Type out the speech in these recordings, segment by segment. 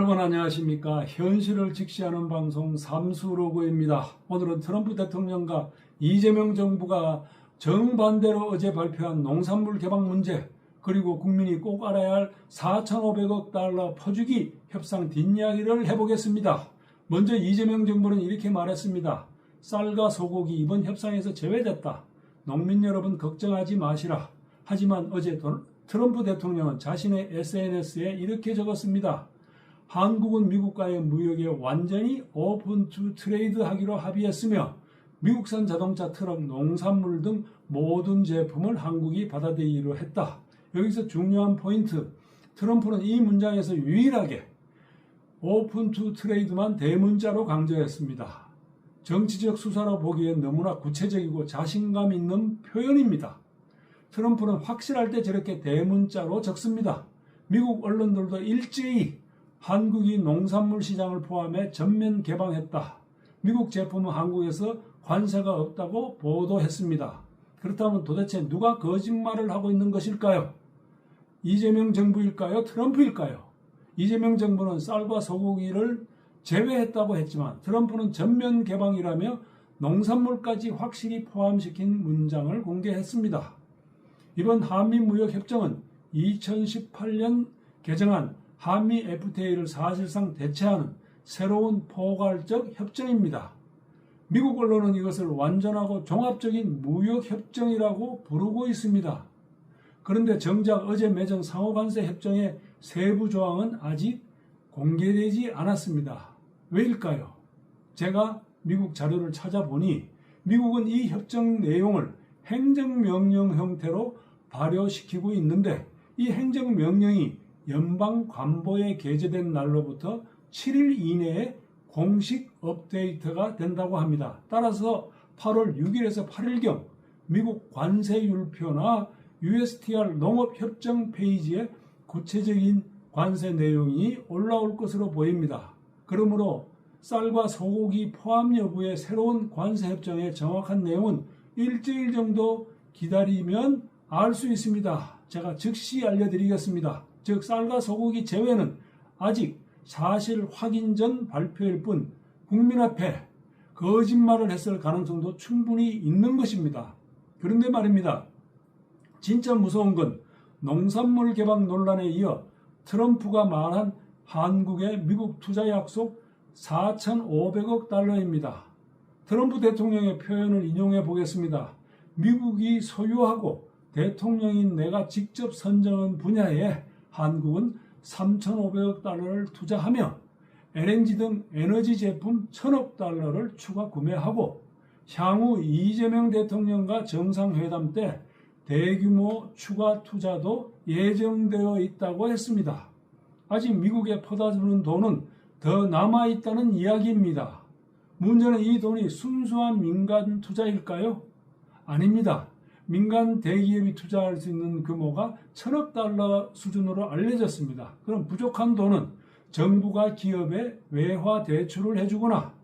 여러분 안녕하십니까. 현실을 직시하는 방송 삼수로그입니다. 오늘은 트럼프 대통령과 이재명 정부가 정반대로 어제 발표한 농산물 개방 문제, 그리고 국민이 꼭 알아야 할 4,500억 달러 퍼주기 협상 뒷이야기를 해보겠습니다. 먼저 이재명 정부는 이렇게 말했습니다. 쌀과 소고기 이번 협상에서 제외됐다. 농민 여러분 걱정하지 마시라. 하지만 어제 트럼프 대통령은 자신의 SNS에 이렇게 적었습니다. 한국은 미국과의 무역에 완전히 오픈 투 트레이드 하기로 합의했으며 미국산 자동차, 트럭, 농산물 등 모든 제품을 한국이 받아들이기로 했다. 여기서 중요한 포인트, 트럼프는 이 문장에서 유일하게 오픈 투 트레이드만 대문자로 강조했습니다. 정치적 수사로 보기엔 너무나 구체적이고 자신감 있는 표현입니다. 트럼프는 확실할 때 저렇게 대문자로 적습니다. 미국 언론들도 일제히 한국이 농산물 시장을 포함해 전면 개방했다. 미국 제품은 한국에서 관세가 없다고 보도했습니다. 그렇다면 도대체 누가 거짓말을 하고 있는 것일까요? 이재명 정부일까요? 트럼프일까요? 이재명 정부는 쌀과 소고기를 제외했다고 했지만 트럼프는 전면 개방이라며 농산물까지 확실히 포함시킨 문장을 공개했습니다. 이번 한미무역협정은 2018년 개정한 한미 FTA를 사실상 대체하는 새로운 포괄적 협정입니다. 미국 언론은 이것을 완전하고 종합적인 무역협정이라고 부르고 있습니다. 그런데 정작 어제 맺은 상호관세 협정의 세부 조항은 아직 공개되지 않았습니다. 왜일까요? 제가 미국 자료를 찾아보니 미국은 이 협정 내용을 행정명령 형태로 발효시키고 있는데 이 행정명령이 연방관보에 게재된 날로부터 7일 이내에 공식 업데이트가 된다고 합니다. 따라서 8월 6일에서 8일경 미국 관세율표나 USTR 농업협정 페이지에 구체적인 관세 내용이 올라올 것으로 보입니다. 그러므로 쌀과 소고기 포함 여부의 새로운 관세협정의 정확한 내용은 일주일 정도 기다리면 알 수 있습니다. 제가 즉시 알려드리겠습니다. 즉 쌀과 소고기 제외는 아직 사실 확인 전 발표일 뿐 국민 앞에 거짓말을 했을 가능성도 충분히 있는 것입니다. 그런데 말입니다. 진짜 무서운 건 농산물 개방 논란에 이어 트럼프가 말한 한국의 미국 투자 약속 4,500억 달러입니다. 트럼프 대통령의 표현을 인용해 보겠습니다. 미국이 소유하고 대통령인 내가 직접 선정한 분야에 한국은 3,500억 달러를 투자하며 LNG 등 에너지 제품 1,000억 달러를 추가 구매하고 향후 이재명 대통령과 정상회담 때 대규모 추가 투자도 예정되어 있다고 했습니다. 아직 미국에 퍼다주는 돈은 더 남아있다는 이야기입니다. 문제는 이 돈이 순수한 민간 투자일까요? 아닙니다. 민간 대기업이 투자할 수 있는 규모가 1,000억 달러 수준으로 알려졌습니다. 그럼 부족한 돈은 정부가 기업에 외화 대출을 해주거나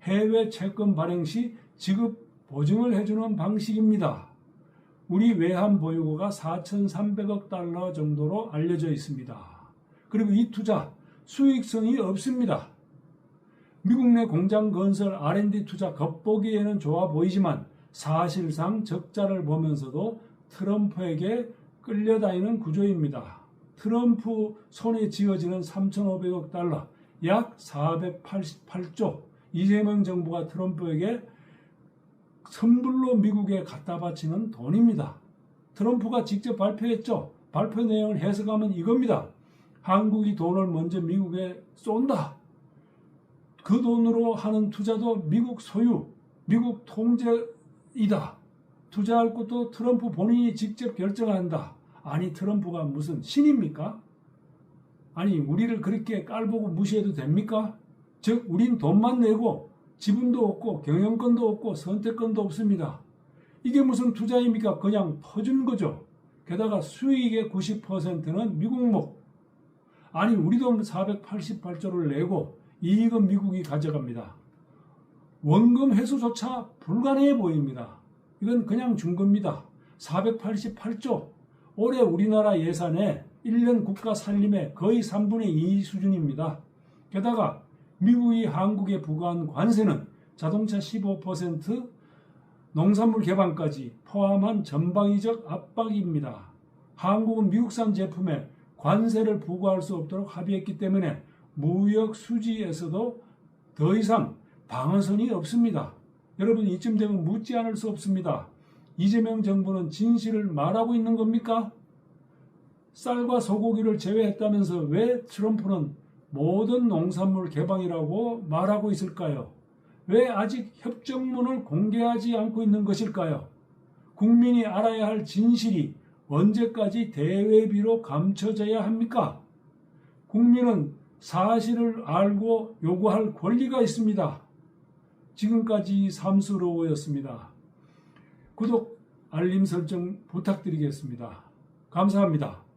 해외 채권 발행 시 지급 보증을 해주는 방식입니다. 우리 외환 보유고가 4,300억 달러 정도로 알려져 있습니다. 그리고 이 투자 수익성이 없습니다. 미국 내 공장 건설 R&D 투자 겉보기에는 좋아 보이지만 사실상 적자를 보면서도 트럼프에게 끌려다니는 구조입니다. 트럼프 손에 쥐어지는 3,500억 달러, 약 488조, 이재명 정부가 트럼프에게 선불로 미국에 갖다 바치는 돈입니다. 트럼프가 직접 발표했죠. 발표 내용을 해석하면 이겁니다. 한국이 돈을 먼저 미국에 쏜다. 그 돈으로 하는 투자도 미국 소유, 미국 통제이다. 투자할 것도 트럼프 본인이 직접 결정한다. 아니 트럼프가 무슨 신입니까? 아니 우리를 그렇게 깔보고 무시해도 됩니까? 즉 우린 돈만 내고 지분도 없고 경영권도 없고 선택권도 없습니다. 이게 무슨 투자입니까? 그냥 퍼준 거죠. 게다가 수익의 90%는 미국 목. 아니 우리 돈 488조를 내고 이익은 미국이 가져갑니다. 원금 회수조차 불가능해 보입니다. 이건 그냥 준 겁니다. 488조. 올해 우리나라 예산의 1년 국가 살림의 거의 3분의 2 수준입니다. 게다가 미국이 한국에 부과한 관세는 자동차 15%, 농산물 개방까지 포함한 전방위적 압박입니다. 한국은 미국산 제품에 관세를 부과할 수 없도록 합의했기 때문에 무역 수지에서도 더 이상 방어선이 없습니다. 여러분, 이쯤 되면 묻지 않을 수 없습니다. 이재명 정부는 진실을 말하고 있는 겁니까? 쌀과 소고기를 제외했다면서 왜 트럼프는 모든 농산물 개방이라고 말하고 있을까요? 왜 아직 협정문을 공개하지 않고 있는 것일까요? 국민이 알아야 할 진실이 언제까지 대외비로 감춰져야 합니까? 국민은 사실을 알고 요구할 권리가 있습니다. 지금까지 삼수로우였습니다. 구독, 알림 설정 부탁드리겠습니다. 감사합니다.